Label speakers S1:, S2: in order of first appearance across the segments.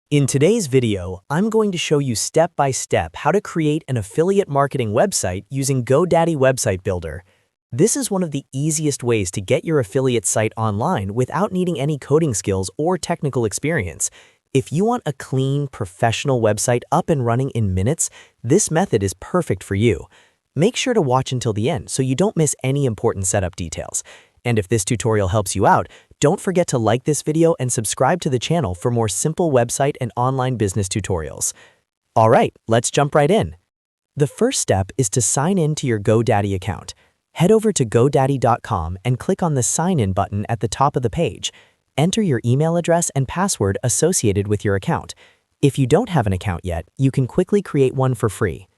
S1: In today's video, I'm going to show you step-by-step how to create an affiliate marketing website using GoDaddy Website Builder. This is one of the easiest ways to get your affiliate site online without needing any coding skills or technical experience. If you want a clean, professional website up and running in minutes, this method is perfect for you. Make sure to watch until the end so you don't miss any important setup details. And if this tutorial helps you out, don't forget to like this video and subscribe to the channel for more simple website and online business tutorials. All right, let's jump right in. The first step is to sign in to your GoDaddy account. Head over to GoDaddy.com and click on the Sign In button at the top of the page. Enter your email address and password associated with your account. If you don't have an account yet, you can quickly create one for free.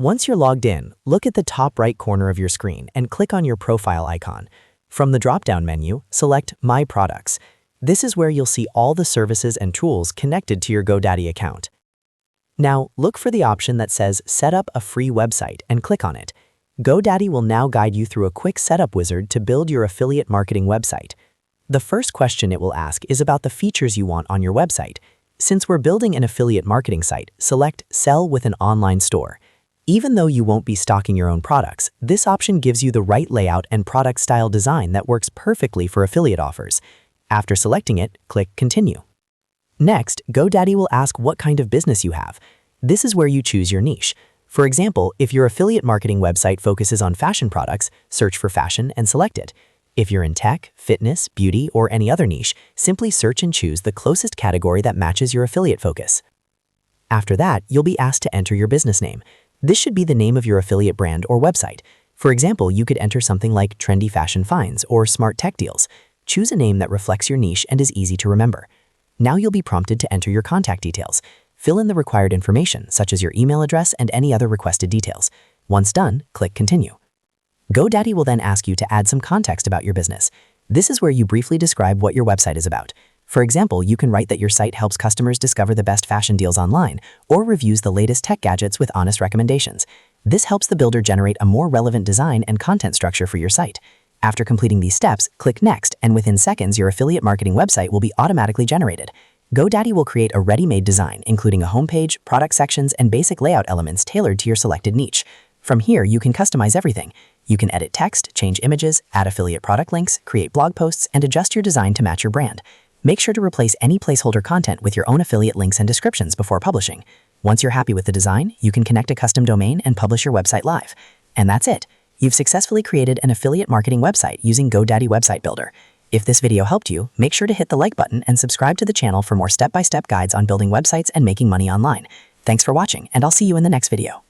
S1: Once you're logged in, look at the top right corner of your screen and click on your profile icon. From the drop-down menu, select My Products. This is where you'll see all the services and tools connected to your GoDaddy account. Now, look for the option that says Set up a free website and click on it. GoDaddy will now guide you through a quick setup wizard to build your affiliate marketing website. The first question it will ask is about the features you want on your website. Since we're building an affiliate marketing site, select Sell with an online store. Even though you won't be stocking your own products, this option gives you the right layout and product style design that works perfectly for affiliate offers. After selecting it, click Continue. Next, GoDaddy will ask what kind of business you have. This is where you choose your niche. For example, if your affiliate marketing website focuses on fashion products, search for fashion and select it. If you're in tech, fitness, beauty, or any other niche, simply search and choose the closest category that matches your affiliate focus. After that, you'll be asked to enter your business name. This should be the name of your affiliate brand or website. For example, you could enter something like Trendy Fashion Finds or Smart Tech Deals. Choose a name that reflects your niche and is easy to remember. Now you'll be prompted to enter your contact details. Fill in the required information, such as your email address and any other requested details. Once done, click Continue. GoDaddy will then ask you to add some context about your business. This is where you briefly describe what your website is about. For example, you can write that your site helps customers discover the best fashion deals online or reviews the latest tech gadgets with honest recommendations. This helps the builder generate a more relevant design and content structure for your site. After completing these steps, click Next, and within seconds, your affiliate marketing website will be automatically generated. GoDaddy will create a ready-made design, including a homepage, product sections, and basic layout elements tailored to your selected niche. From here, you can customize everything. You can edit text, change images, add affiliate product links, create blog posts, and adjust your design to match your brand. Make sure to replace any placeholder content with your own affiliate links and descriptions before publishing. Once you're happy with the design, you can connect a custom domain and publish your website live. And that's it. You've successfully created an affiliate marketing website using GoDaddy Website Builder. If this video helped you, make sure to hit the like button and subscribe to the channel for more step-by-step guides on building websites and making money online. Thanks for watching, and I'll see you in the next video.